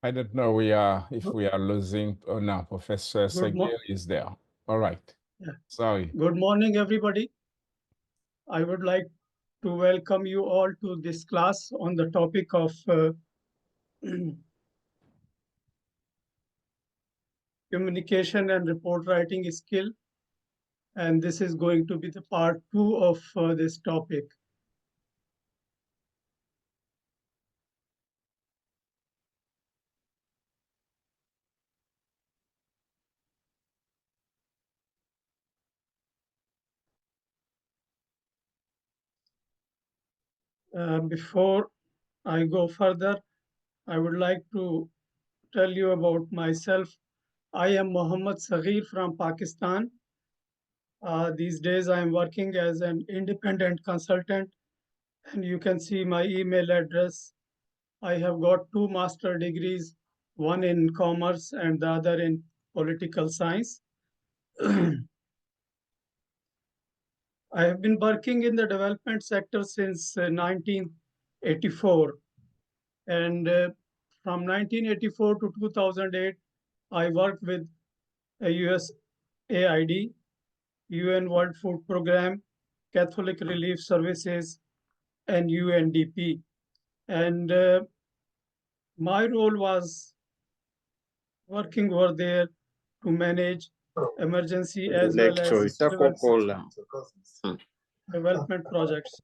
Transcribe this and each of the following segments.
I don't know if we are losing or not. Professor Good mo Sagir is there. All right. yeah. Sorry. Good morning, everybody. I would like to welcome you all to this class on the topic of communication and report writing skill. And this is going to be the part two of this topic. Before I go further, I would like to tell you about myself. I am Mohammad Saghir from Pakistan. These days, I am working as an independent consultant, and you can see my email address. I have got two master degrees, one in commerce and the other in political science. I have been working in the development sector since 1984. And from 1984 to 2008, I worked with a USAID, UN World Food Program, Catholic Relief Services, and UNDP. And my role was working over there to manage emergency as well Lecture as civil itakokola. development projects.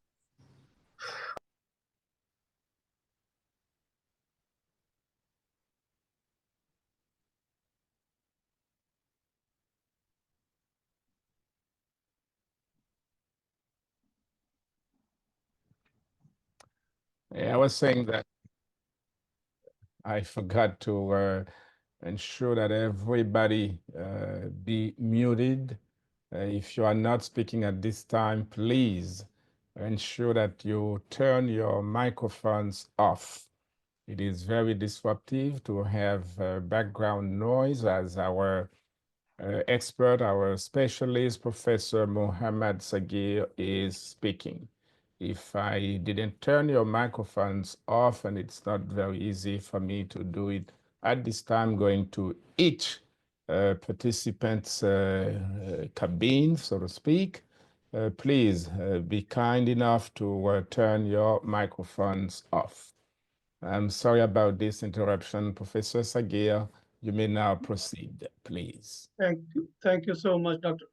Yeah, I was saying that I forgot to ensure that everybody be muted. If you are not speaking at this time, please ensure that you turn your microphones off. It is very disruptive to have background noise, as our expert, our specialist, Professor Mohammad Sagir, is speaking. If I didn't turn your microphones off, and it's not very easy for me to do it at this time, going to each participant's cabin, so to speak, please be kind enough to turn your microphones off. I'm sorry about this interruption. Professor Sagir, you may now proceed, please. Thank you so much, Dr.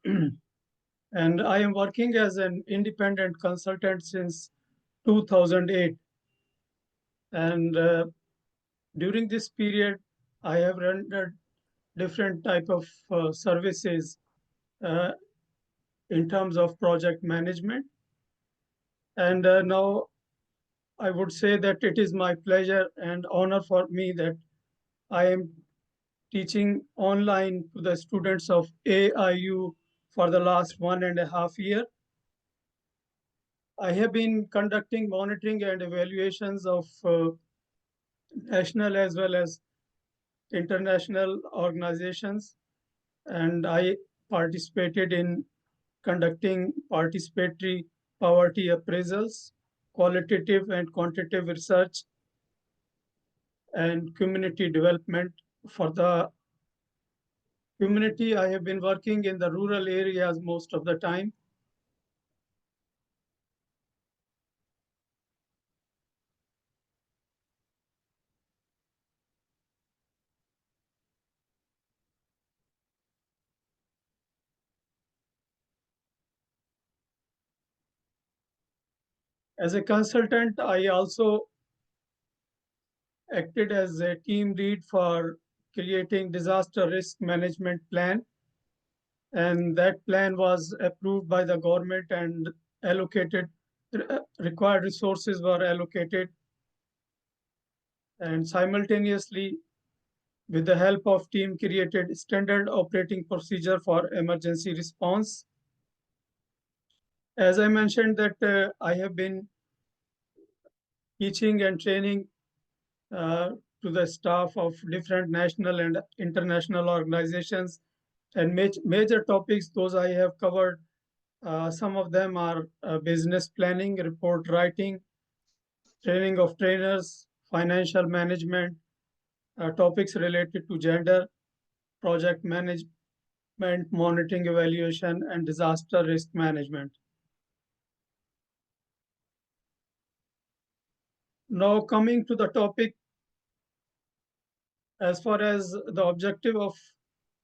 And I am working as an independent consultant since 2008. And during this period, I have rendered different type of services uh, in terms of project management. And now I would say that it is my pleasure and honor for me that I am teaching online to the students of AIU for the last 1.5 years. I have been conducting monitoring and evaluations of national as well as international organizations, and I participated in conducting participatory poverty appraisals, qualitative and quantitative research, and community development. For the community, I have been working in the rural areas most of the time. As a consultant, I also acted as a team lead for creating disaster risk management plan, and that plan was approved by the government and allocated required resources were allocated, and simultaneously with the help of team created standard operating procedure for emergency response. As I mentioned that I have been teaching and training uh, to the staff of different national and international organizations, and major topics those I have covered. Some of them are business planning, report writing, training of trainers, financial management, topics related to gender, project management, monitoring, evaluation, and disaster risk management. Now coming to the topic, as far as the objective of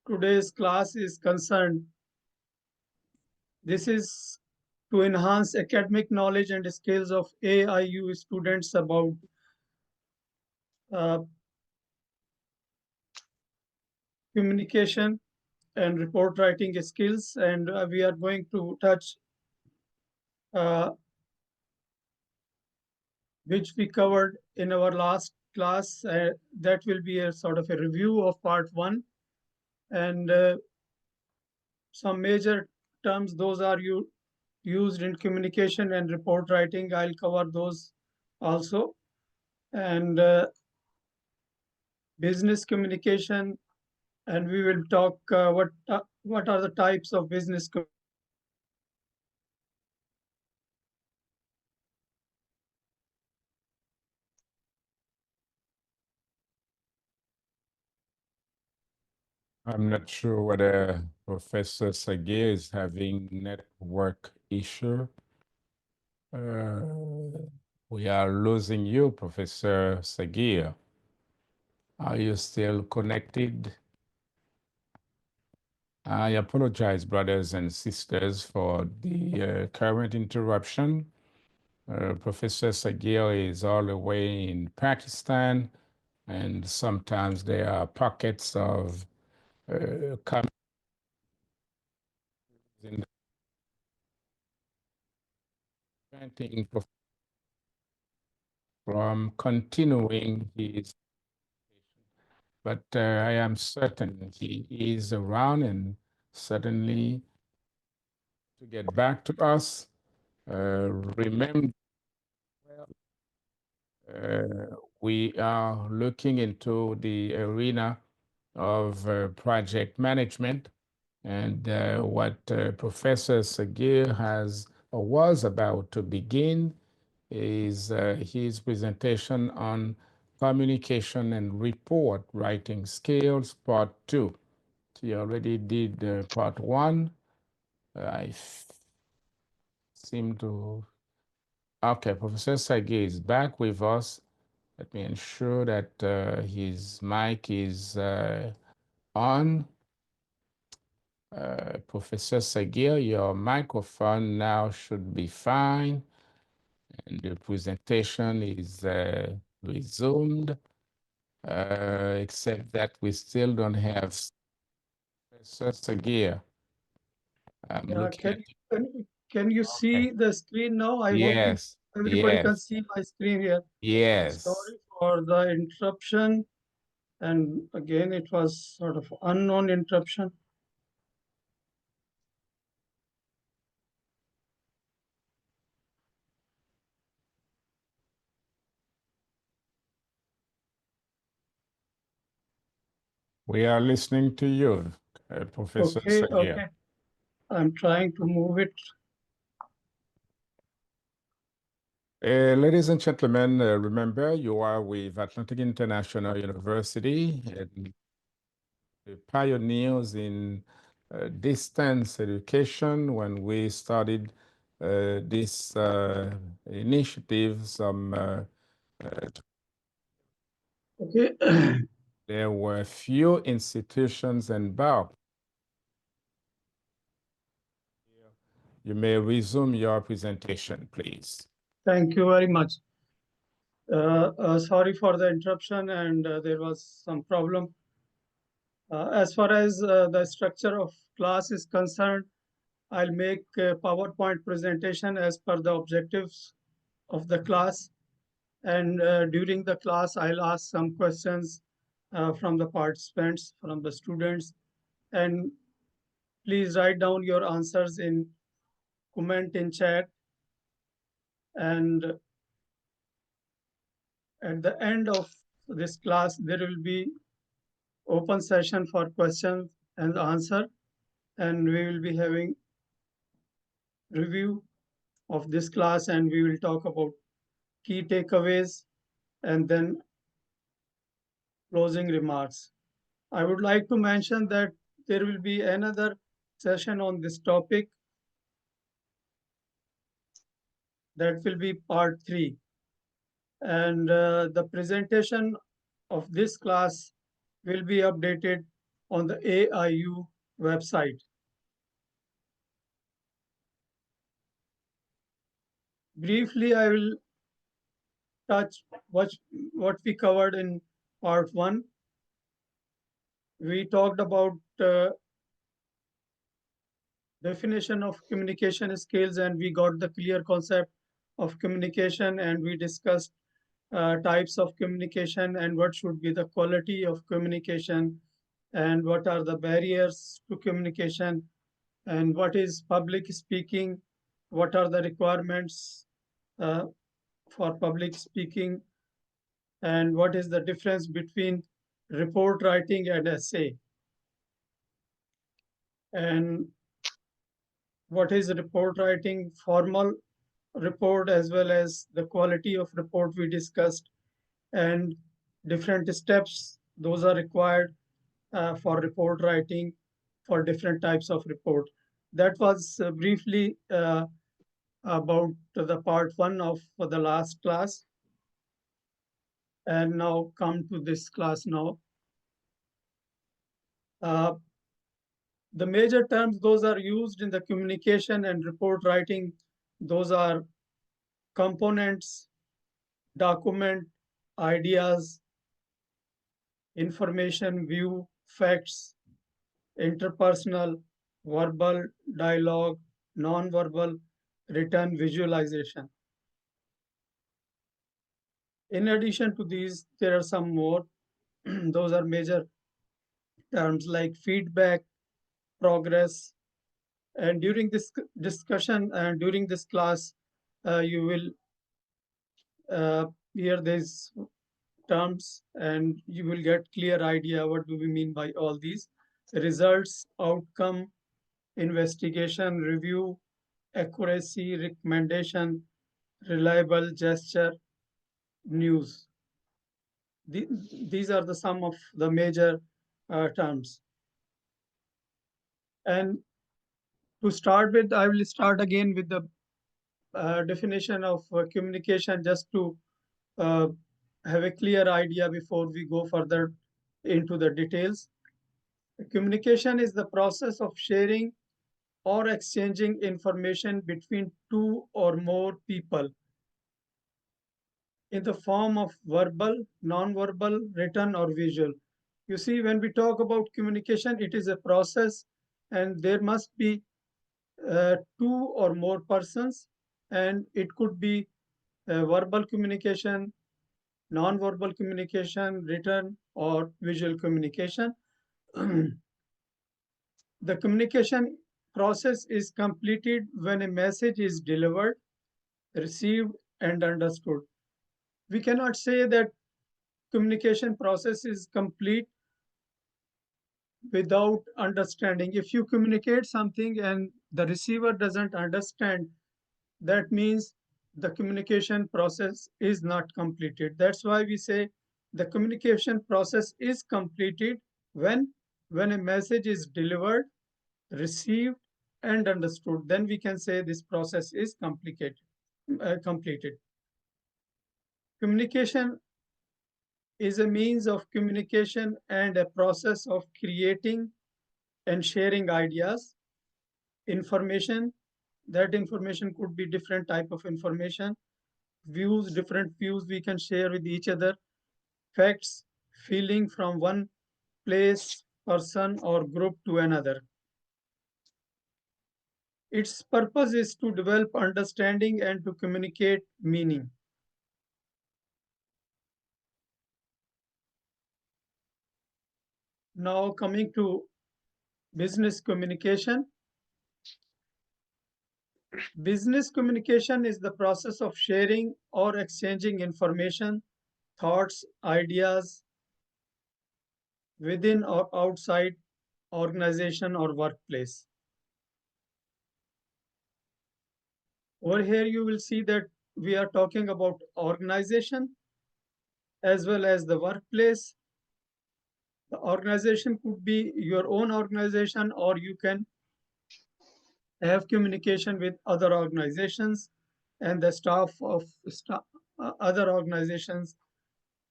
today's class is concerned, this is to enhance academic knowledge and skills of AIU students about uh, communication and report writing skills. And we are going to touch uh, which we covered in our last class. That will be a sort of a review of part one. And some major terms, those are used in communication and report writing. I'll cover those also. And business communication, and we will talk what are the types of business I'm not sure whether Professor Sagir is having network issue. We are losing you, Professor Sagir. Are you still connected? I apologize, brothers and sisters, for the current interruption. Professor Sagir is all the way in Pakistan, and sometimes there are pockets of preventing from continuing his, but I am certain he is around and certainly to get back to us. Remember, we are looking into the arena of project management, and what Professor Sagir has or was about to begin is his presentation on communication and report writing skills, part two. He already did part one. I seem to. Okay, Professor Sagir is back with us. Let me ensure that his mic is on. Professor Sagir, your microphone now should be fine, and the presentation is resumed, except that we still don't have Professor Sagir. I'm Yeah, looking at can you okay. see the screen now? I hope Yes, everybody can yes, see my screen here. yes. Sorry for the interruption. And again, it was sort of unknown interruption. We are listening to you, Professor Okay, Sagir. okay. I'm trying to move it. Ladies and gentlemen, remember you are with Atlantic International University, and the pioneers in distance education when we started this initiative. Okay. There were few institutions embarked. You may resume your presentation, please. Thank you very much. Sorry for the interruption, and there was some problem. As far as the structure of class is concerned, I'll make a PowerPoint presentation as per the objectives of the class. And during the class, I'll ask some questions from the participants, from the students. And please write down your answers in comment in chat. And at the end of this class, there will be open session for questions and answer. And we will be having review of this class, and we will talk about key takeaways, and then closing remarks. I would like to mention that there will be another session on this topic that will be part 3. And the presentation of this class will be updated on the AIU website. Briefly, I will touch what we covered in part 1. We talked about definition of communication skills, and we got the clear concept of communication, and we discussed types of communication and what should be the quality of communication and what are the barriers to communication and what is public speaking, what are the requirements uh, for public speaking, and what is the difference between report writing and essay, and what is report writing, formal report as well as the quality of report we discussed, and different steps those are required for report writing for different types of report. That was briefly about the part 1 of the last class, and now come to this class now. Uh, the major terms those are used in the communication and report writing, those are components, document, ideas, information, view, facts, interpersonal, verbal, dialogue, non-verbal, written, visualization. In addition to these, there are some more. Those are major terms like feedback, progress. And during this discussion and during this class, you will hear these terms and you will get clear idea what do we mean by all these. Results, outcome, investigation, review, accuracy, recommendation, reliable, gesture, news. These are the some of the major terms. And to start with, I will start again with the definition of communication just to uh, have a clear idea before we go further into the details. Communication is the process of sharing or exchanging information between two or more people in the form of verbal, non-verbal, written, or visual. You see, when we talk about communication, it is a process and there must be two or more persons, and it could be verbal communication, non-verbal communication, written, or visual communication. The communication process is completed when a message is delivered, received, and understood. We cannot say that communication process is complete without understanding. If you communicate something and the receiver doesn't understand, that means the communication process is not completed. That's why we say the communication process is completed when a message is delivered, received, and understood. Then we can say this process is completed. Communication is a means of communication and a process of creating and sharing ideas, information. That information could be different type of information, views, different views we can share with each other, facts, feeling from one place, person, or group to another. Its purpose is to develop understanding and to communicate meaning. Now coming to business communication. Business communication is the process of sharing or exchanging information, thoughts, ideas within or outside organization or workplace. Over here, you will see that we are talking about organization as well as the workplace. The organization could be your own organization, or you can have communication with other organizations and the staff of other organizations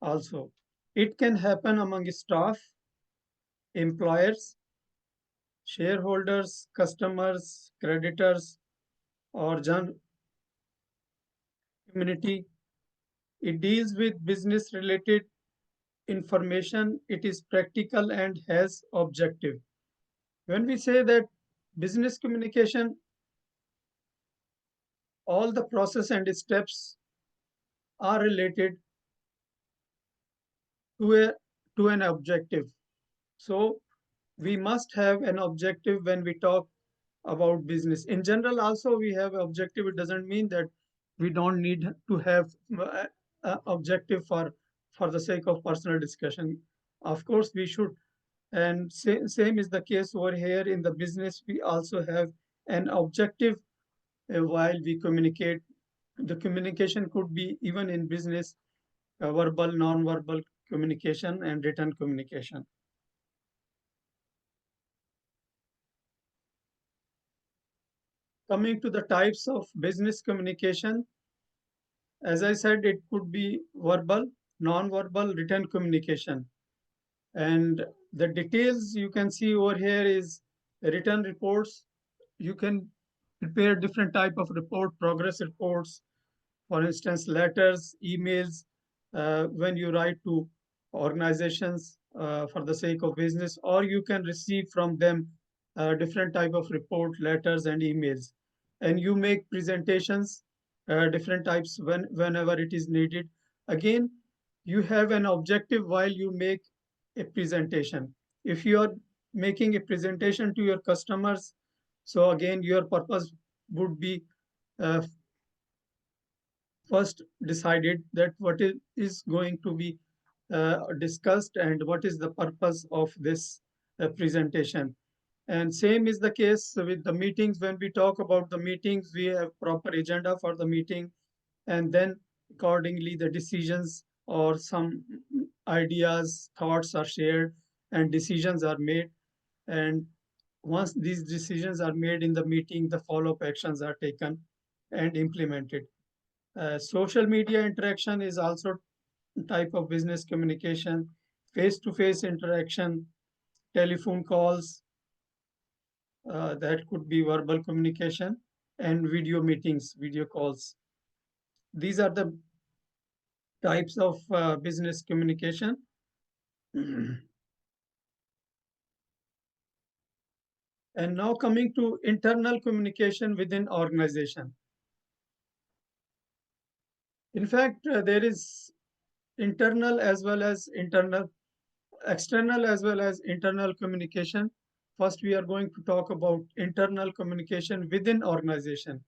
also. It can happen among staff, employers, shareholders, customers, creditors, or general community. It deals with business related information. It is practical and has objective. When we say that business communication, all the process and steps are related to a to an objective. So we must have an objective when we talk about business. In general, also we have objective. It doesn't mean that we don't need to have objective for the sake of personal discussion. Of course, we should. And same is the case over here in the business. We also have an objective while we communicate. The communication could be even in business, verbal, non-verbal communication, and written communication. Coming to the types of business communication, as I said, it could be verbal, non-verbal, written communication. And the details you can see over here is written reports. You can prepare different type of report, progress reports, for instance, letters, emails, when you write to organizations for the sake of business, or you can receive from them different type of report, letters, and emails. And you make presentations, different types whenever it is needed. Again, you have an objective while you make a presentation. If you are making a presentation to your customers, so again, your purpose would be uh, first decided that what is going to be discussed and what is the purpose of this presentation. And same is the case with the meetings. When we talk about the meetings, we have proper agenda for the meeting, and then accordingly the decisions or some ideas, thoughts are shared and decisions are made. And once these decisions are made in the meeting, the follow-up actions are taken and implemented. Social media interaction is also type of business communication, face-to-face interaction, telephone calls, that could be verbal communication, and video meetings, video calls. These are the types of business communication. And now coming to internal communication within organization. In fact, there is internal as well as external as well as internal communication. First, we are going to talk about internal communication within organization.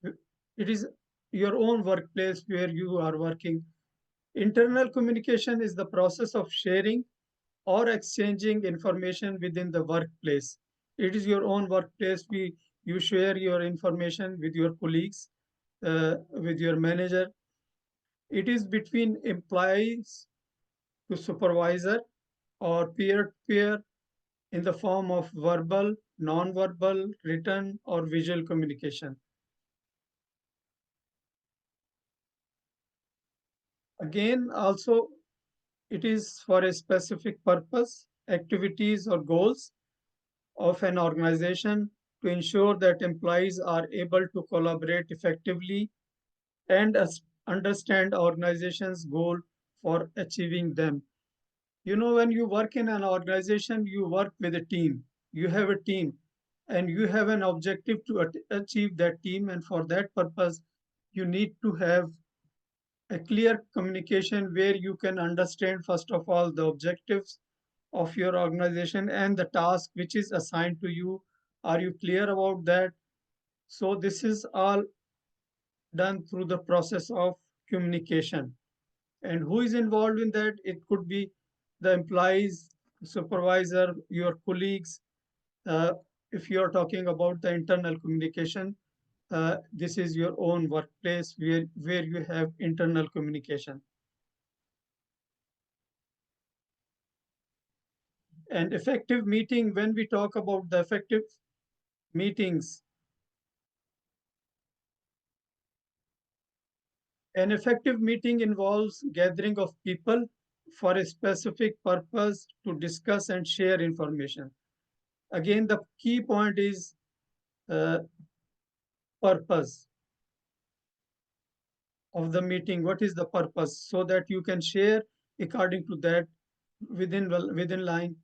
It is your own workplace where you are working. Internal communication is the process of sharing or exchanging information within the workplace. It is your own workplace. You share your information with your colleagues, with your manager. It is between employees to supervisor or peer-to-peer in the form of verbal, non-verbal, written, or visual communication. Again, also, it is for a specific purpose, activities, or goals of an organization to ensure that employees are able to collaborate effectively and understand organization's goal for achieving them. You know, when you work in an organization, you work with a team. You have a team and you have an objective to achieve that team. And for that purpose, you need to have a clear communication where you can understand, first of all, the objectives of your organization and the task which is assigned to you. Are you clear about that? So this is all done through the process of communication. And who is involved in that? It could be the employees, supervisor, your colleagues. Uh, if you are talking about the internal communication, this is your own workplace where you have internal communication. And effective meeting, when we talk about the effective meetings, an effective meeting involves gathering of people for a specific purpose to discuss and share information. Again, the key point is uh, purpose of the meeting. What is the purpose? So that you can share according to that within line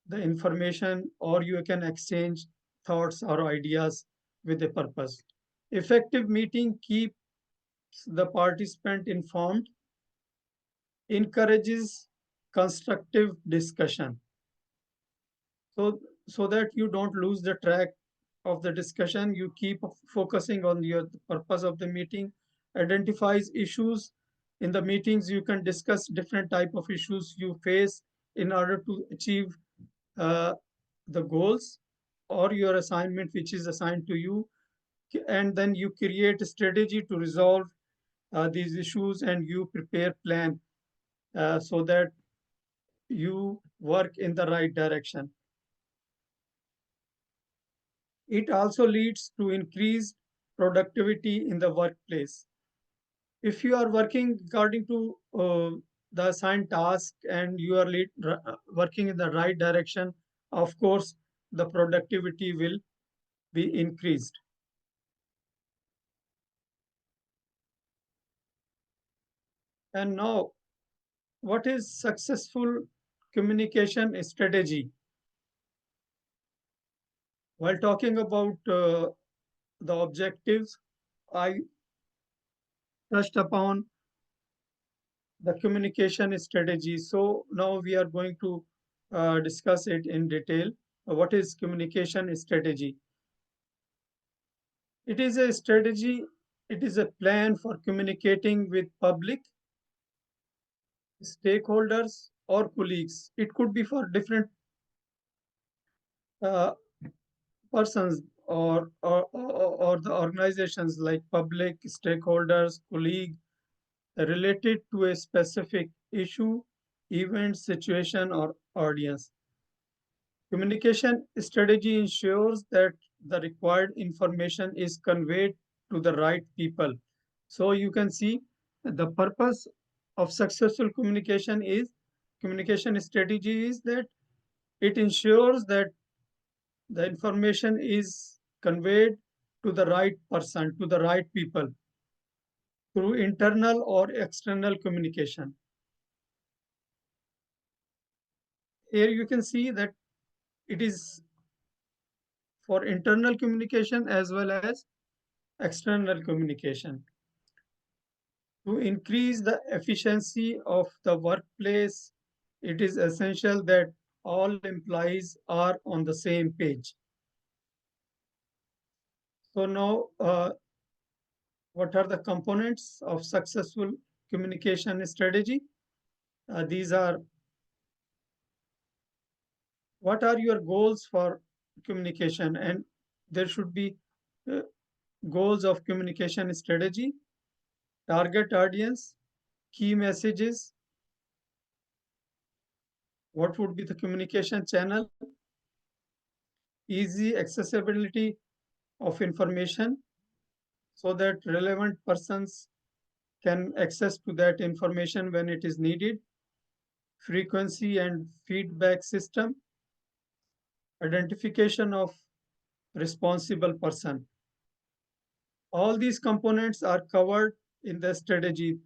the information, or you can exchange thoughts or ideas with a purpose. Effective meeting keeps the participant informed, encourages constructive discussion. So that you don't lose the track of the discussion, you keep focusing on your purpose of the meeting, identifies issues. In the meetings, you can discuss different type of issues you face in order to achieve uh, the goals or your assignment which is assigned to you, and then you create a strategy to resolve these issues, and you prepare plan so that you work in the right direction. It also leads to increased productivity in the workplace. If you are working according to the assigned task and you are working in the right direction, of course, the productivity will be increased. And now, what is successful communication strategy? While talking about the objectives, I touched upon the communication strategy. So now we are going to discuss it in detail. What is communication strategy? It is a strategy, it is a plan for communicating with public, stakeholders, or colleagues. It could be for different uh, persons or the organizations like public, stakeholders, colleague, related to a specific issue, event, situation, or audience. Communication strategy ensures that the required information is conveyed to the right people. So you can see the purpose of successful communication strategy is that it ensures that the information is conveyed to the right person, to the right people through internal or external communication. Here you can see that it is for internal communication as well as external communication. To increase the efficiency of the workplace, it is essential that all employees are on the same page. So now, what are the components of successful communication strategy? These are, what are your goals for communication? And there should be uh, goals of communication strategy, target audience, key messages, what would be the communication channel, easy accessibility of information so that relevant persons can access to that information when it is needed, frequency and feedback system, identification of responsible person. All these components are covered in the strategy.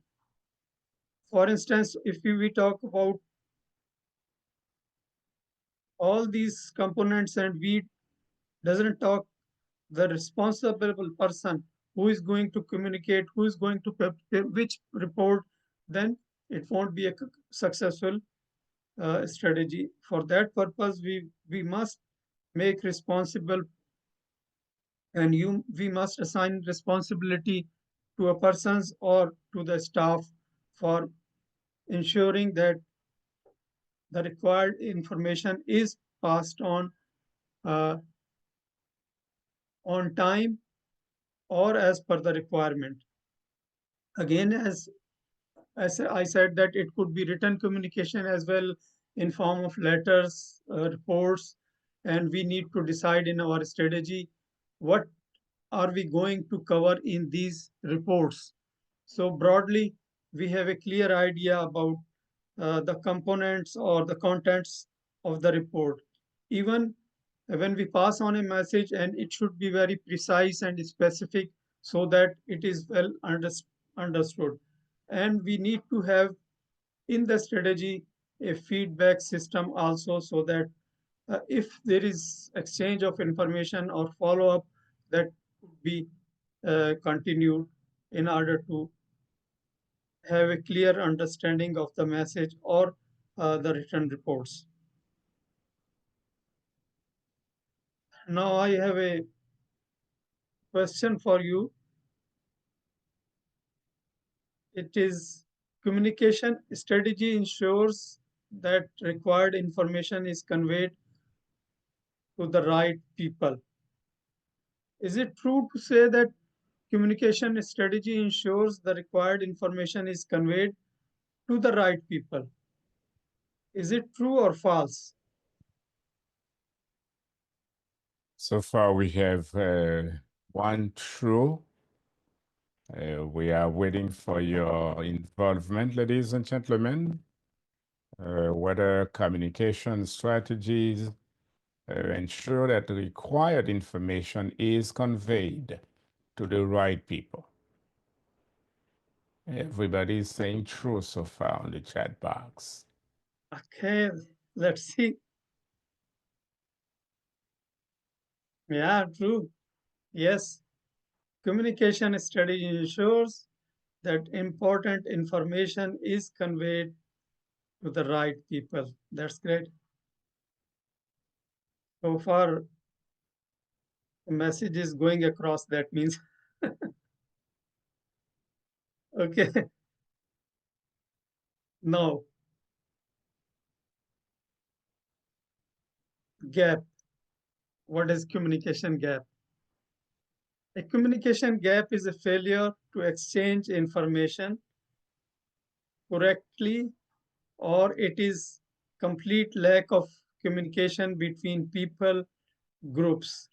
For instance, if we talk about all these components and we doesn't talk the responsible person who is going to communicate, who is going to prepare which report, then it won't be a successful strategy. For that purpose, we must make responsible, and we must assign responsibility to a persons or to the staff for ensuring that the required information is passed uh, on time or as per the requirement. Again, as I said that it could be written communication as well in form of letters, reports, and we need to decide in our strategy what are we going to cover in these reports. So broadly, we have a clear idea about the components or the contents of the report. Even when we pass on a message, and it should be very precise and specific so that it is well understood. And we need to have in the strategy a feedback system also, so that if there is exchange of information or follow up, that could be continued in order to have a clear understanding of the message or the written reports. Now I have a question for you. It is communication strategy ensures that required information is conveyed to the right people. Is it true to say that communication strategy ensures the required information is conveyed to the right people? Is it true or false? So far, we have one true. We are waiting for your involvement, ladies and gentlemen. Whether communication strategies ensure that the required information is conveyed to the right people. Everybody is saying true so far on the chat box. Okay, let's see. Yeah, true. Yes, communication strategy ensures that important information is conveyed to the right people. That's great. So far, the message is going across, that means. Okay, now gap. What is communication gap? A communication gap is a failure to exchange information correctly, or it is complete lack of communication between people, groups.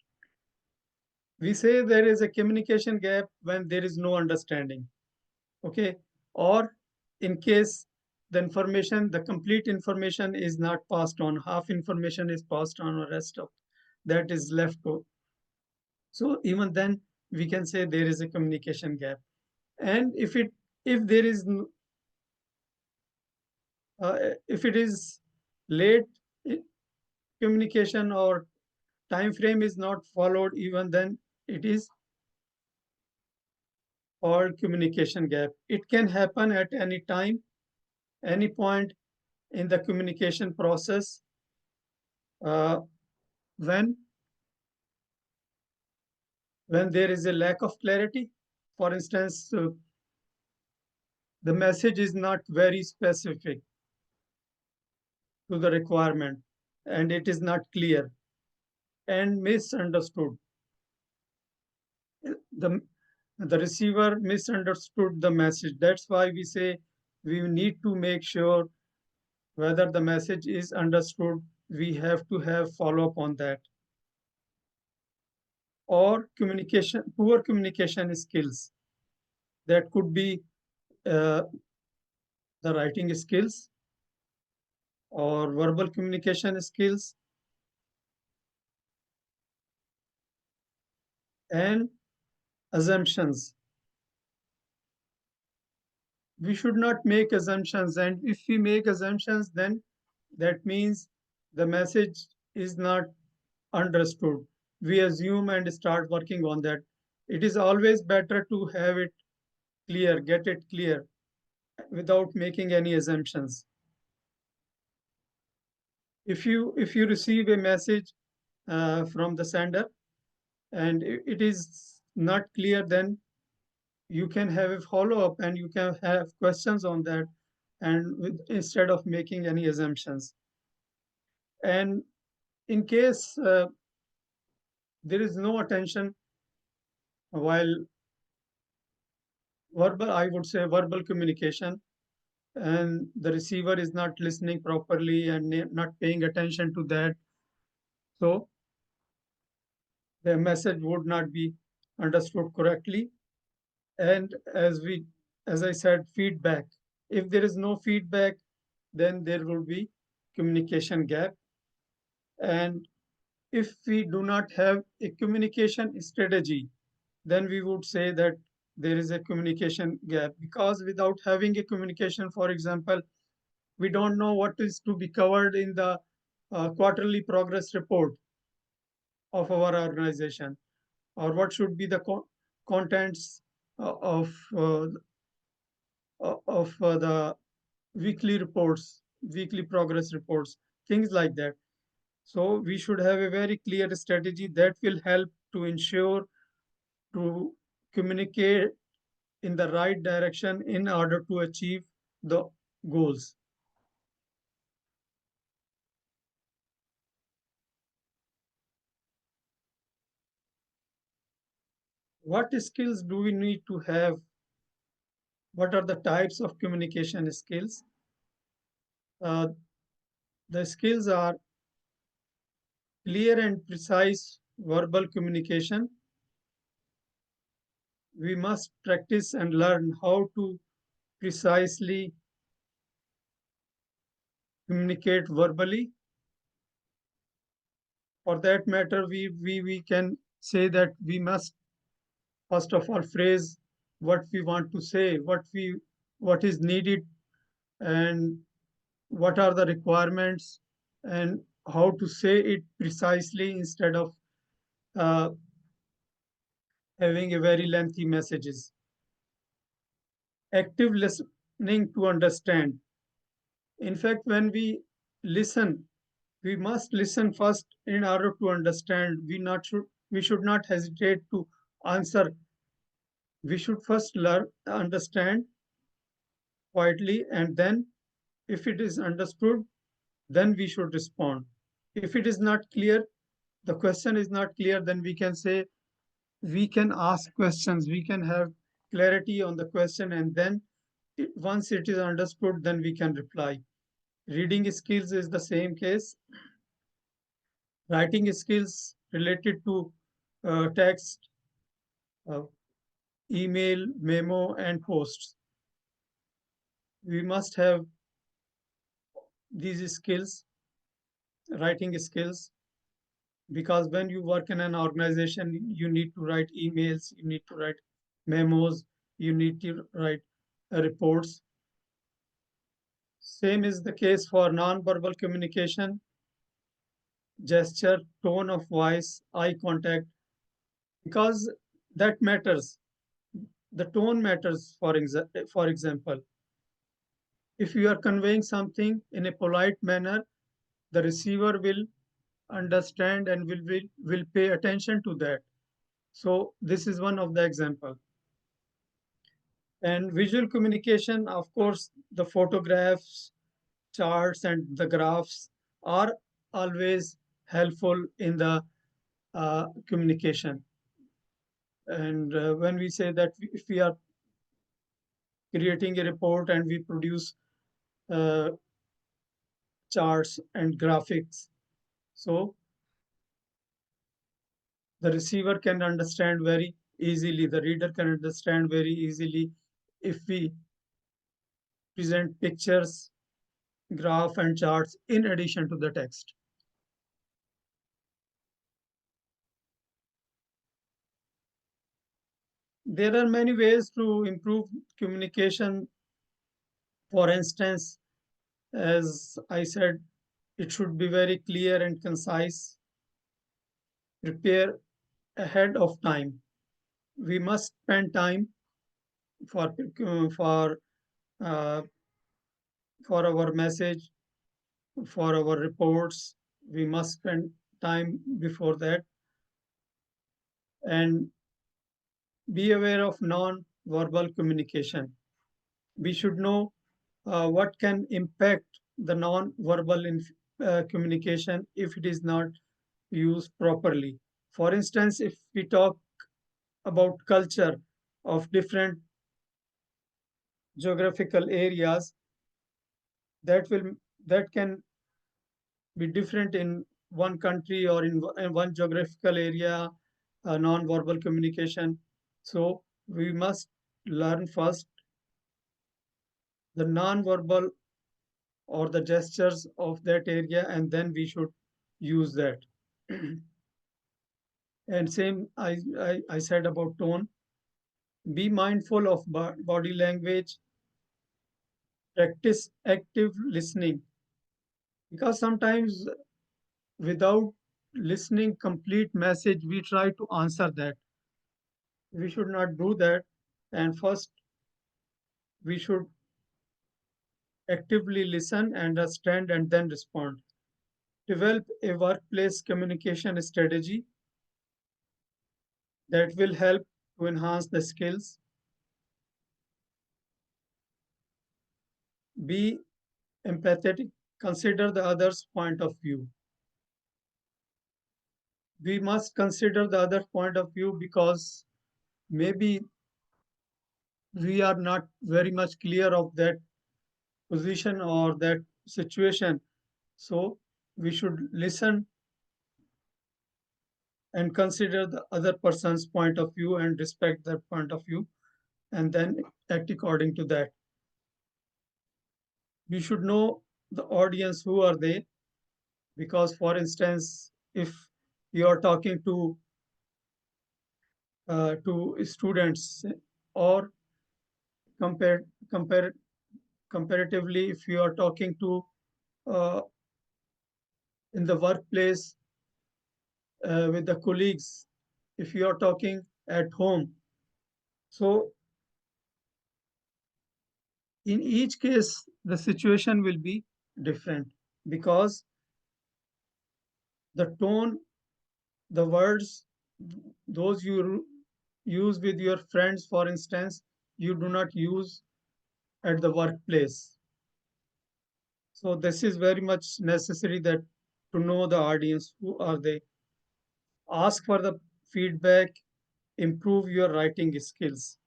We say there is a communication gap when there is no understanding, okay? Or in case the complete information is not passed on, half information is passed on, or rest of that is left to. So even then, we can say there is a communication gap. And if there is if it is late communication or time frame is not followed, even then it is called communication gap. It can happen at any time, any point in the communication process, uh, when there is a lack of clarity. For instance, the message is not very specific to the requirement, and it is not clear and misunderstood. The, the receiver misunderstood the message. That's why we say we need to make sure whether the message is understood. We have to have follow up on that. Or poor communication skills. That could be the writing skills or verbal communication skills, and assumptions. We should not make assumptions, and if we make assumptions, then that means the message is not understood. We assume and start working on that. It is always better to have it clear, get it clear without making any assumptions. If you receive a message from the sender and it is not clear, then you can have a follow-up and you can have questions on that, and instead of making any assumptions. And in case there is no attention while verbal, I would say verbal communication, and the receiver is not listening properly and not paying attention to that. So the message would not be understood correctly. And as I said, feedback. If there is no feedback, then there will be communication gap. And if we do not have a communication strategy, then we would say that there is a communication gap, because without having a communication, for example, we don't know what is to be covered in the quarterly progress report of our organization, or what should be the contents of the weekly reports, weekly progress reports, things like that. So we should have a very clear strategy that will help to ensure to communicate in the right direction in order to achieve the goals. What skills do we need to have? What are the types of communication skills? Uh, the skills are clear and precise verbal communication. We must practice and learn how to precisely communicate verbally. For that matter, we can say that we must first of all phrase what we want to say, what is needed, and what are the requirements, and how to say it precisely instead of uh, having a very lengthy messages. Active listening to understand. In fact, when we listen, we must listen first in order to understand. We should not hesitate to answer. We should first learn, understand quietly, and then if it is understood, then we should respond. If it is not clear, the question is not clear, then we can say, we can ask questions, we can have clarity on the question, and then once it is understood, then we can reply. Reading skills is the same case. Writing skills related to text, uh, email, memo, and posts. We must have these skills, writing skills, because when you work in an organization, you need to write emails, you need to write memos, you need to write reports. Same is the case for non-verbal communication, gesture, tone of voice, eye contact, because that matters. The tone matters, for example. If you are conveying something in a polite manner, the receiver will understand and will pay attention to that. So this is one of the example. And visual communication, of course, the photographs, charts, and the graphs are always helpful in the communication. And when we say that if we are creating a report and we produce uh, charts and graphics, so the receiver can understand very easily, the reader can understand very easily if we present pictures, graph, and charts in addition to the text. There are many ways to improve communication. For instance, as I said, it should be very clear and concise. Prepare ahead of time. We must spend time for for uh, for our message, for our reports. We must spend time before that, and be aware of non-verbal communication. We should know what can impact the non-verbal communication if it is not used properly. For instance, if we talk about culture of different geographical areas, that can be different in one country or in one geographical area, non-verbal communication. So we must learn first the non-verbal or the gestures of that area, and then we should use that. And same I said about tone. Be mindful of body language, practice active listening, because sometimes without listening complete message, we try to answer that. We should not do that. And first, we should actively listen, understand, and then respond. Develop a workplace communication strategy that will help to enhance the skills. Be empathetic, consider the other's point of view. We must consider the other point of view because maybe we are not very much clear of that position or that situation. So we should listen and consider the other person's point of view and respect their point of view, and then act according to that. We should know the audience, who are they, because for instance, if you are talking to students, or compare compare comparatively if you are talking to uh, in the workplace with the colleagues, if you are talking at home, so in each case the situation will be different, because the tone, the words, those you use with your friends, for instance, you do not use at the workplace. So this is very much necessary, that to know the audience, who are they, ask for the feedback, improve your writing skills.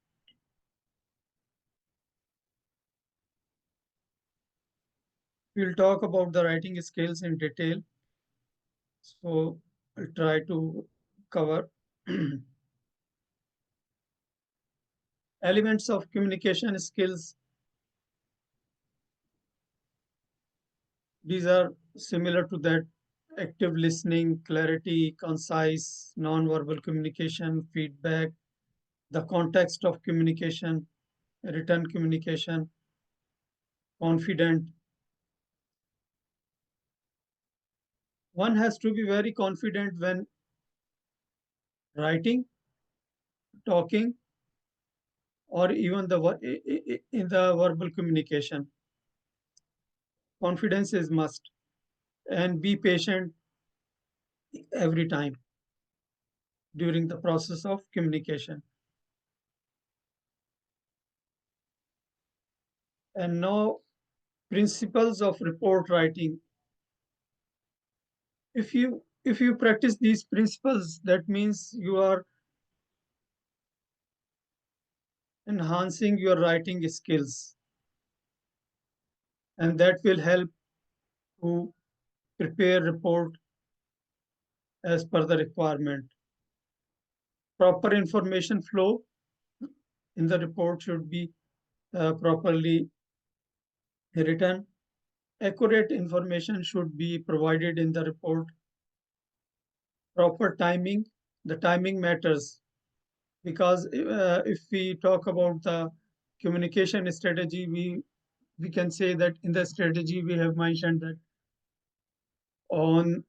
We'll talk about the writing skills in detail. So I'll try to cover elements of communication skills. These are similar to that: active listening, clarity, concise, non-verbal communication, feedback, the context of communication, written communication, confident. One has to be very confident when writing, talking, or even in the verbal communication. Confidence is must, and be patient every time during the process of communication. And now, principles of report writing. If you practice these principles, that means you are enhancing your writing skills, and that will help to prepare report as per the requirement. Proper information flow in the report should be properly written. Accurate information should be provided in the report. Proper timing, the timing matters, because if we talk about the communication strategy, we can say that in the strategy we have mentioned that on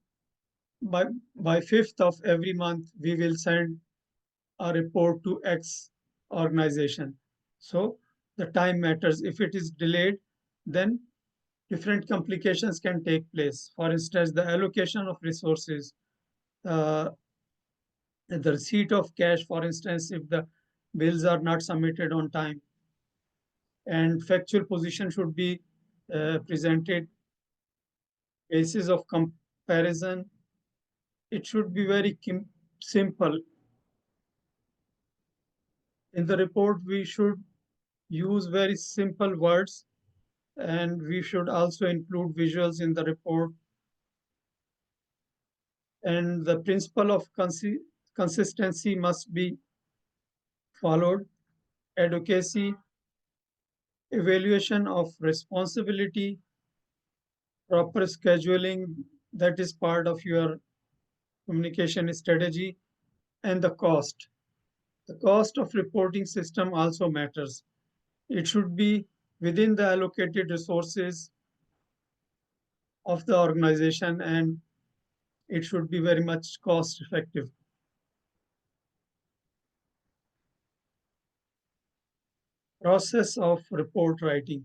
by by 5th of every month we will send a report to X organization. So the time matters. If it is delayed, then different complications can take place. For instance, the allocation of resources, uh, the receipt of cash, for instance, if the bills are not submitted on time, and factual position should be presented, basis of comparison. It should be very simple. In the report, we should use very simple words and we should also include visuals in the report. And the principle of consistency must be followed. Advocacy, evaluation of responsibility, proper scheduling, that is part of your communication strategy, and the cost. The cost of reporting system also matters. It should be within the allocated resources of the organization, and it should be very much cost effective. Process of report writing.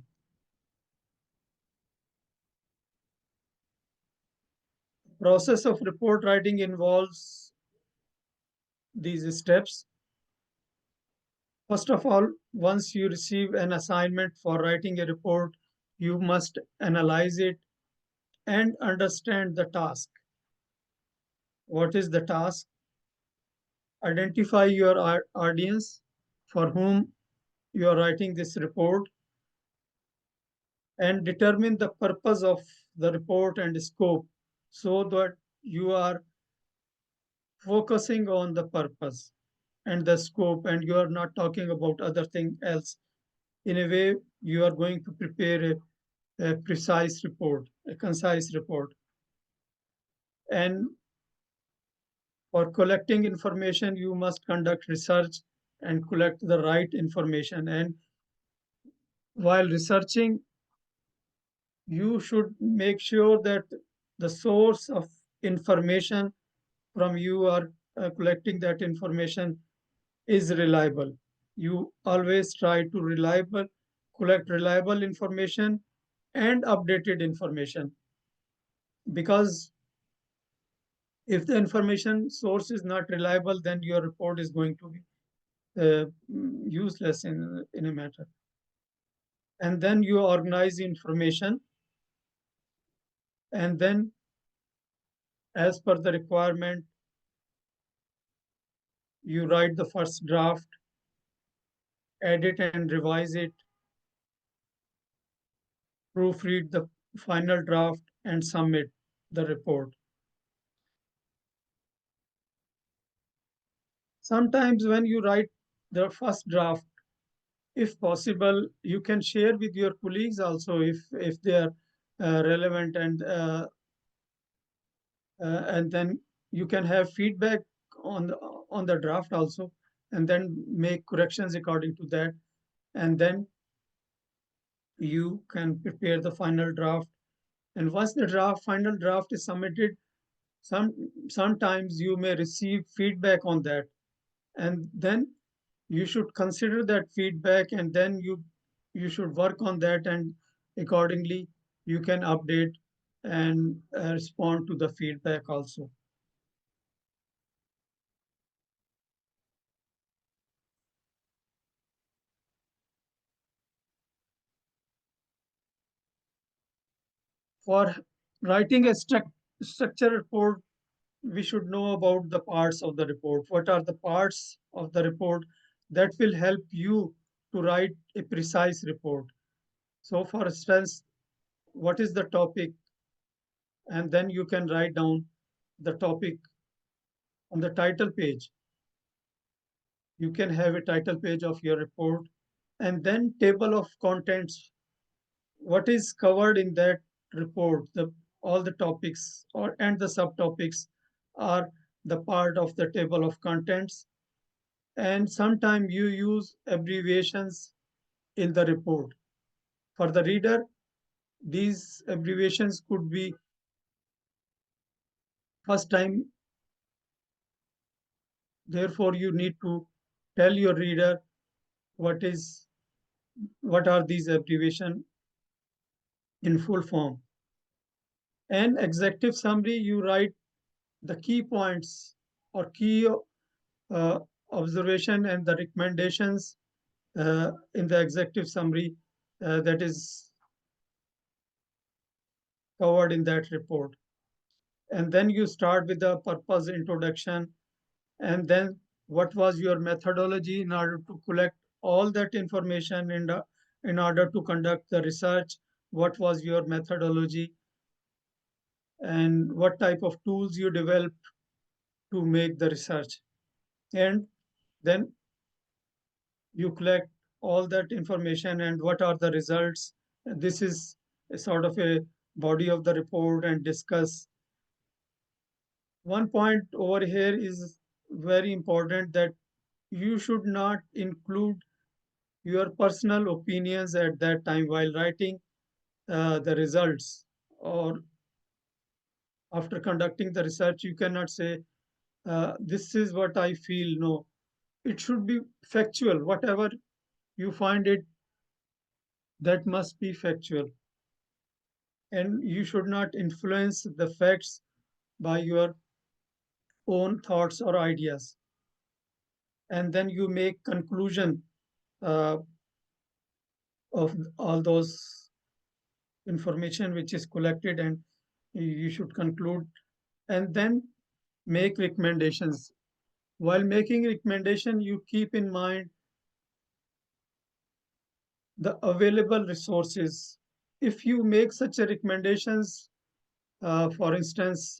Process of report writing involves these steps. First of all, once you receive an assignment for writing a report, you must analyze it and understand the task. What is the task? Identify your audience for whom you are writing this report, and determine the purpose of the report and scope so that you are focusing on the purpose and the scope, and you are not talking about other thing else. In a way, you are going to prepare a precise report, a concise report. And for collecting information, you must conduct research and collect the right information. And while researching, you should make sure that the source of information from you are collecting that information is reliable. You always try to collect reliable information and updated information, because if the information source is not reliable, then your report is going to be useless in a matter. And then you organize the information, and then as per the requirement, you write the first draft, edit and revise it, proofread the final draft, and submit the report. Sometimes when you write the first draft, if possible, you can share with your colleagues also if they are relevant, and then you can have feedback on the draft also, and then make corrections according to that, and then you can prepare the final draft. And once the final draft is submitted, sometimes you may receive feedback on that, and then you should consider that feedback, and then you should work on that, and accordingly you can update and respond to the feedback also. For writing a structured report, we should know about the parts of the report. What are the parts of the report that will help you to write a precise report? So for instance, what is the topic? And then you can write down the topic on the title page. You can have a title page of your report, and then table of contents. What is covered in that report? All the topics and the subtopics are the part of the table of contents. And sometimes you use abbreviations in the report. For the reader, these abbreviations could be first time. Therefore, you need to tell your reader what are these abbreviations in full form. And executive summary, you write the key points or key uh, observation and the recommendations in the executive summary that is covered in that report. And then you start with the purpose introduction, and then what was your methodology in order to collect all that information in order to conduct the research. what was your methodology, and what type of tools you developed to make the research. And then you collect all that information and what are the results. This is a sort of a body of the report and discuss. One point over here is very important, that you should not include your personal opinions at that time while writing the results, or after conducting the research. You cannot say, this is what I feel. No, it should be factual. Whatever you find it, that must be factual. And you should not influence the facts by your own thoughts or ideas. And then you make conclusion uh, of all those information which is collected, and you should conclude and then make recommendations. While making recommendation, you keep in mind the available resources. If you make such a recommendations, for instance,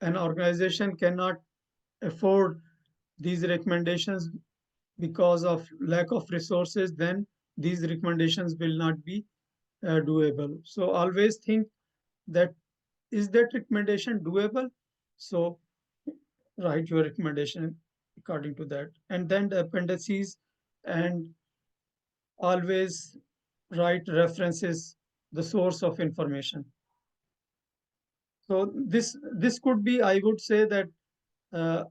an organization cannot afford these recommendations because of lack of resources, then these recommendations will not be doable. So always think that, is that recommendation doable? So write your recommendation according to that. And then the appendices, and always write references, the source of information. So this could be, I would say that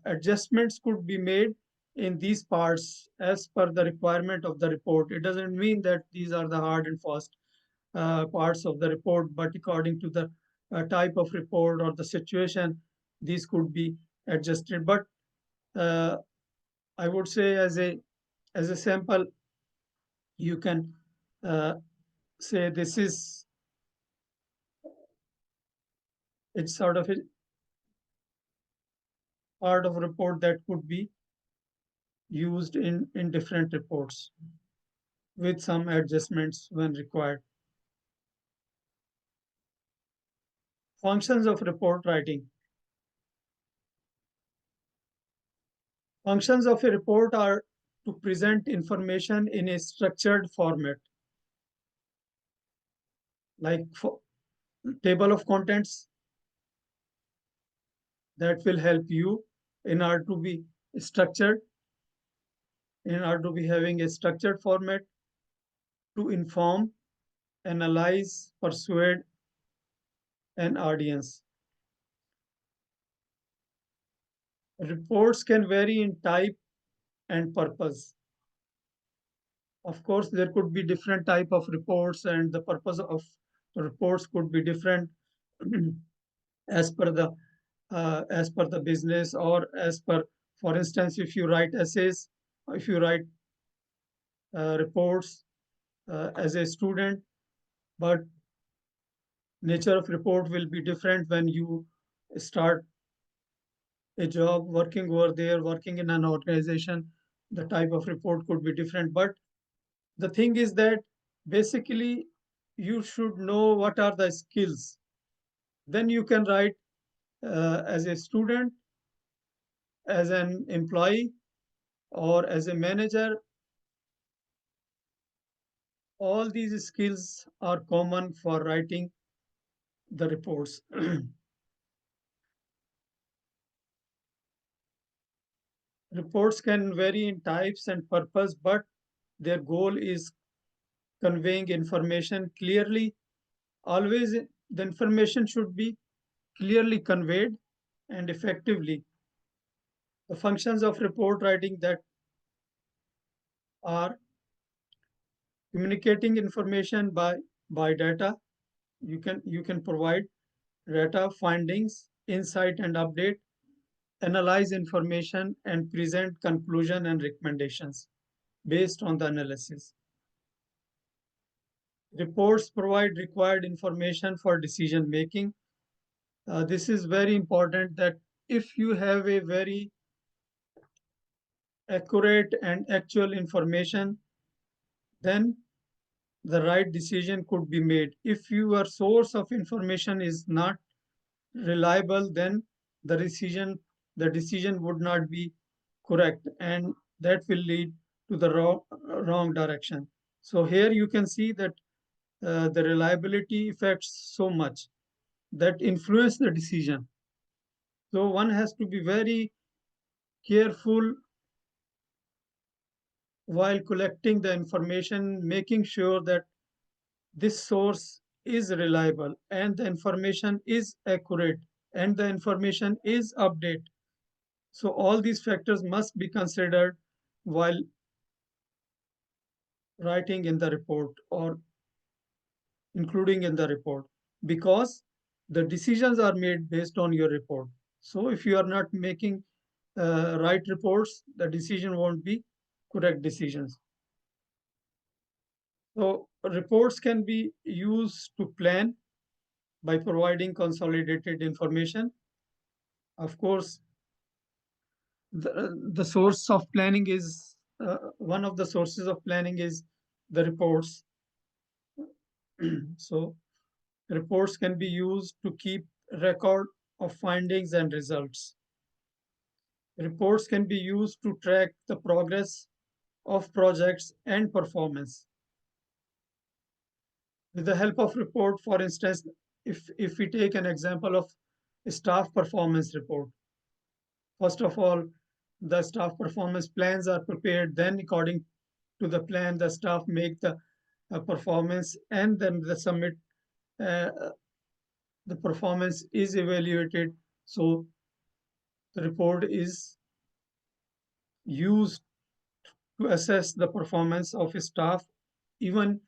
adjustments could be made in these parts as per the requirement of the report. It doesn't mean that these are the hard and fast parts of the report, but according to the type of report or the situation, these could be adjusted. But uh, I would say, as a sample, you can uh, say this is, it's sort of a part of a report that could be used in different reports with some adjustments when required. Functions of report writing. Functions of a report are to present information in a structured format, like table of contents, that will help you in order to be structured, in order to be having a structured format, to inform, analyze, persuade an audience. Reports can vary in type and purpose. Of course, there could be different type of reports, and the purpose of the reports could be different as per the business, or as per, for instance, if you write essays, if you write reports as a student, but nature of report will be different when you start a job, working over there, working in an organization. The type of report could be different. But the thing is that basically you should know what are the skills. Then you can write as a student, as an employee, or as a manager. All these skills are common for writing the reports. Reports can vary in types and purpose, but their goal is conveying information clearly. Always the information should be clearly conveyed and effectively. The functions of report writing that are communicating information by data. You can provide data, findings, insight, and update, analyze information, and present conclusion and recommendations based on the analysis. Reports provide required information for decision making. This is very important, that if you have a very accurate and actual information, then the right decision could be made. If your source of information is not reliable, then the decision would not be correct, and that will lead to the wrong direction. So here you can see that the reliability affects so much that influence the decision. So one has to be very careful while collecting the information, making sure that this source is reliable and the information is accurate and the information is updated. So all these factors must be considered while writing in the report or including in the report, because the decisions are made based on your report. So if you are not making right reports, the decision won't be correct decisions. So reports can be used to plan by providing consolidated information. Of course, the source of planning is one of the sources of planning is the reports. So reports can be used to keep record of findings and results. Reports can be used to track the progress of projects and performance. With the help of report, for instance, if we take an example of a staff performance report, first of all, the staff performance plans are prepared. Then according to the plan, the staff make the performance, and then the submit uh, the performance is evaluated. So the report is used to assess the performance of staff. Even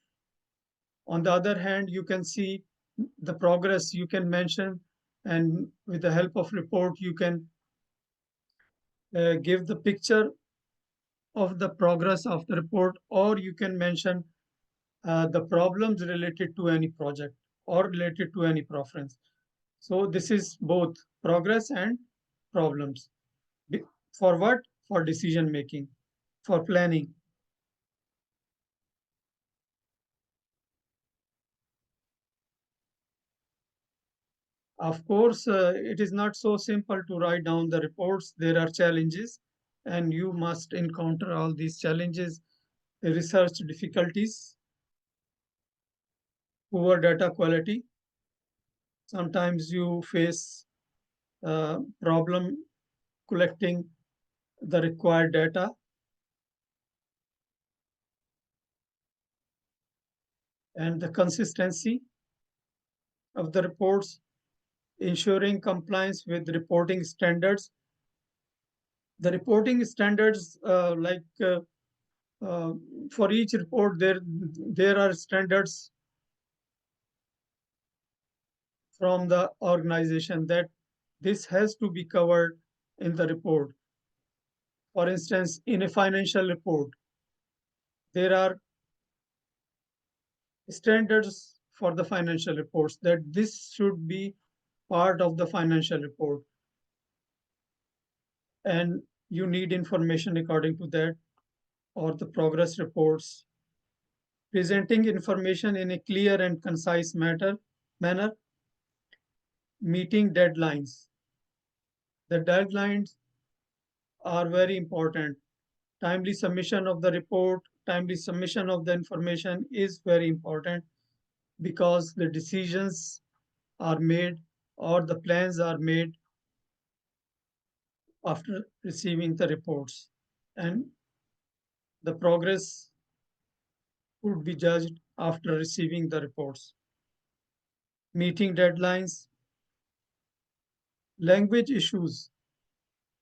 on the other hand, you can see the progress you can mention, and with the help of report, you can give the picture of the progress of the report, or you can mention the problems related to any project or related to any preference. So this is both progress and problems. For what? For decision making, for planning. Of course, it is not so simple to write down the reports. There are challenges, and you must encounter all these challenges, research difficulties, poor data quality. Sometimes you face problem collecting the required data, and the consistency of the reports, ensuring compliance with reporting standards. The reporting standards, uh, for each report, there are standards from the organization that this has to be covered in the report. For instance, in a financial report, there are standards for the financial reports that this should be part of the financial report, and you need information according to that, or the progress reports. Presenting information in a clear and concise manner, meeting deadlines. The deadlines are very important. Timely submission of the report, timely submission of the information is very important, because the decisions are made or the plans are made after receiving the reports, and the progress would be judged after receiving the reports. Meeting deadlines, language issues.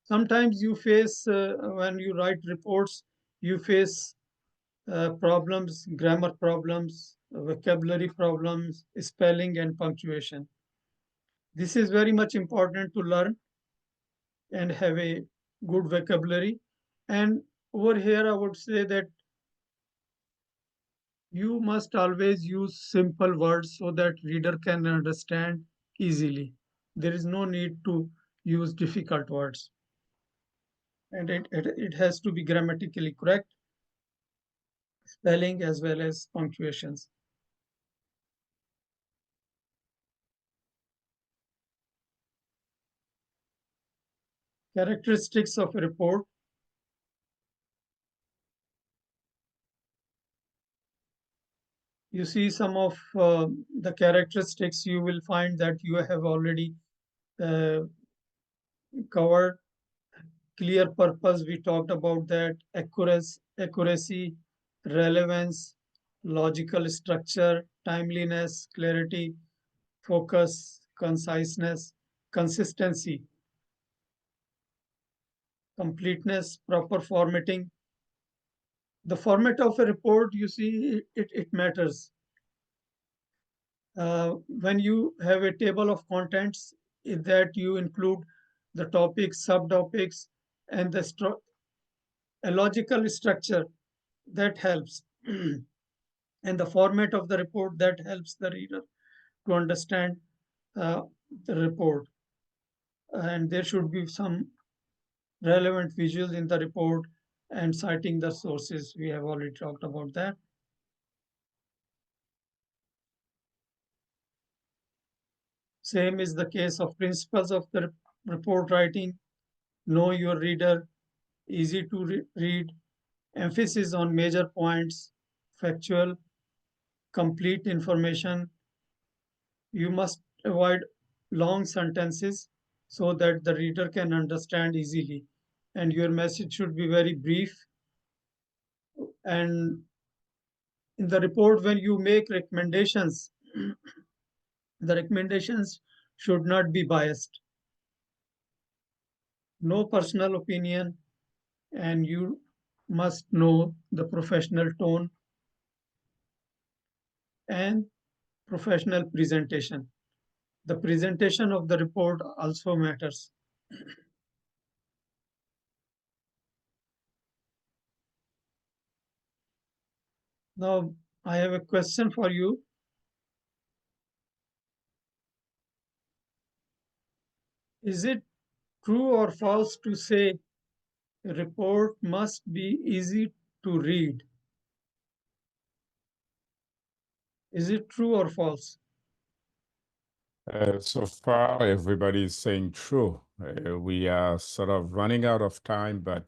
Sometimes you face, when you write reports, you face problems, grammar problems, vocabulary problems, spelling, and punctuation. This is very much important to learn and have a good vocabulary. And over here, I would say that you must always use simple words so that reader can understand easily. There is no need to use difficult words. And it has to be grammatically correct. spelling as well as punctuations. Characteristics of a report. You see some of the characteristics, you will find that you have already covered. Clear purpose, we talked about that. Accuracy, relevance, logical structure, timeliness, clarity, focus, conciseness, consistency, completeness, proper formatting. The format of a report, you see, it matters. When you have a table of contents, that you include the topics, subtopics, and a logical structure that helps. And the format of the report that helps the reader to understand uh, the report. And there should be some relevant visuals in the report and citing the sources. We have already talked about that. Same is the case of principles of the report writing. Know your reader, easy to read, emphasis on major points, factual, complete information. You must avoid long sentences so that the reader can understand easily. And your message should be very brief. And in the report, when you make recommendations, the recommendations should not be biased. No personal opinion, and you must know the professional tone and professional presentation. The presentation of the report also matters. Now, I have a question for you. Is it true or false to say a report must be easy to read? Is it true or false? So far, everybody is saying true. We are sort of running out of time, but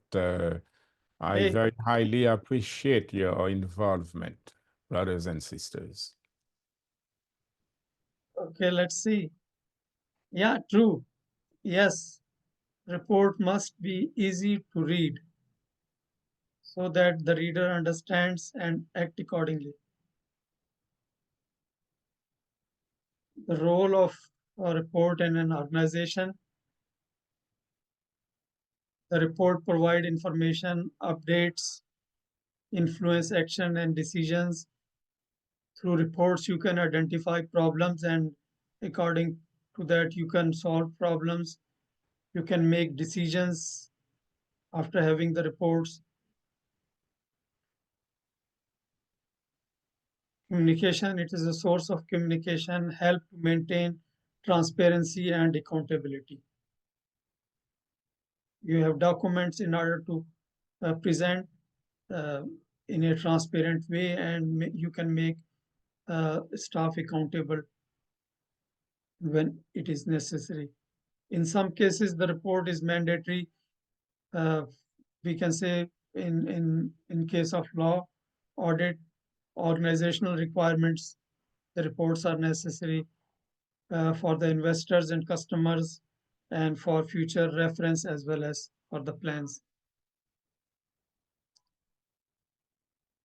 I Hey, very highly appreciate your involvement, brothers and sisters. okay, let's see. Yeah, true. Yes, report must be easy to read so that the reader understands and act accordingly. The role of a report in an organization. The report provide information, updates, influence action and decisions. Through reports, you can identify problems, and according to that, you can solve problems. You can make decisions after having the reports. Communication, it is a source of communication, help to maintain transparency and accountability. You have documents in order to present uh, in a transparent way, and you can make staff accountable when it is necessary. In some cases, the report is mandatory. Uh, we can say in case of law, audit, organizational requirements, the reports are necessary for the investors and customers and for future reference as well as for the plans.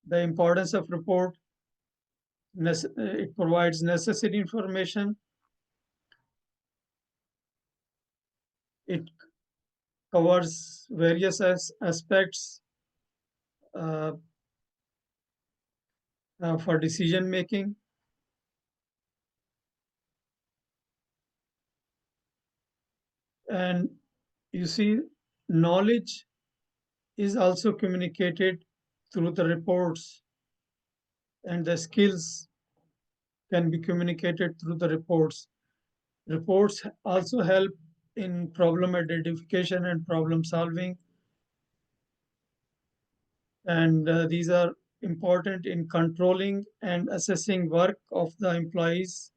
The importance of report, it provides necessary information. It covers various aspects uh, for decision making. And you see, knowledge is also communicated through the reports, and the skills can be communicated through the reports. Reports also help in problem identification and problem solving. And these are important in controlling and assessing work of the employees,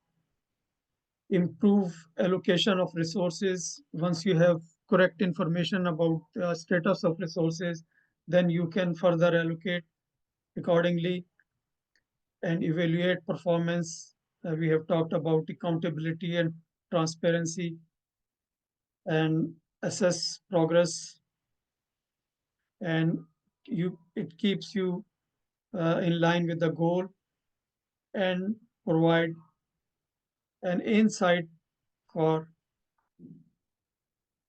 improve allocation of resources. Once you have correct information about the status of resources, then you can further allocate accordingly and evaluate performance. We have talked about accountability and transparency and assess progress, and it keeps you in line with the goal and provide an insight for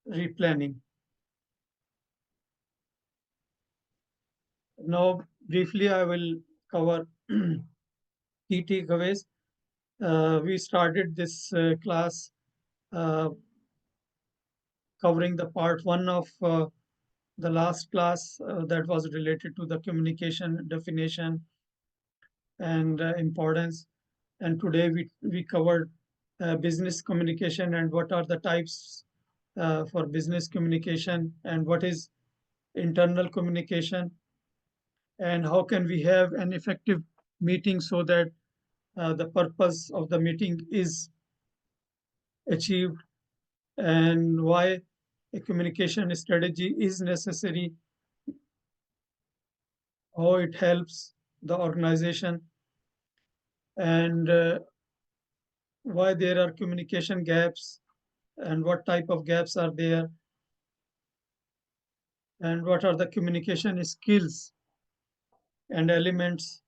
replanning. Now, briefly, I will cover key takeaways. We started this class covering the part one of the last class that was related to the communication definition and importance. And today we covered business communication and what are the types for business communication and what is internal communication and how can we have an effective meeting so that the purpose of the meeting is achieved and why a communication strategy is necessary, how it helps the organization, and why there are communication gaps and what type of gaps are there, and what are the communication skills and elements,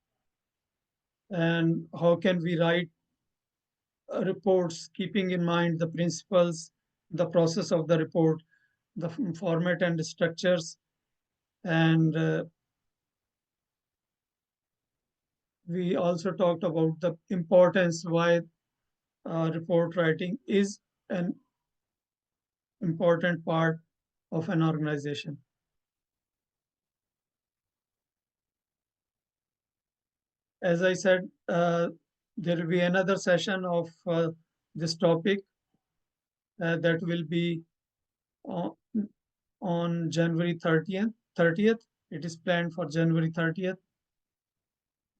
and how can we write reports keeping in mind the principles, the process of the report, the format and structures, and we also talked about the importance why report writing is an important part of an organization. As I said, there will be another session of this topic that will be on January 30th. It is planned for January 30th,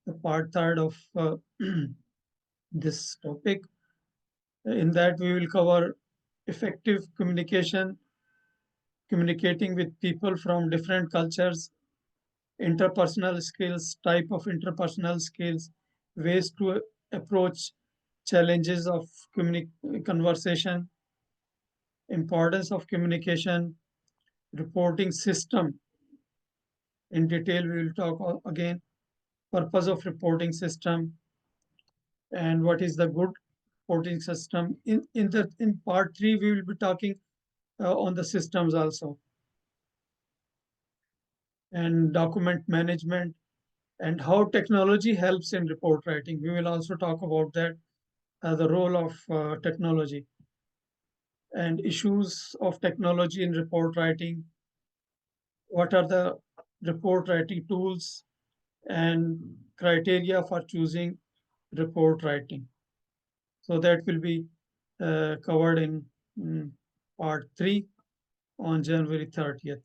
the part third of this topic. In that, we will cover effective communication, communicating with people from different cultures, interpersonal skills, type of interpersonal skills, ways to approach challenges of conversation, importance of communication, reporting system. In detail, we will talk again, purpose of reporting system, and what is the good reporting system. In part three, we will be talking on the systems also, and document management, and how technology helps in report writing. We will also talk about that, the role of technology and issues of technology in report writing. What are the report writing tools and criteria for choosing report writing? So that will be covered in part three on January 30th.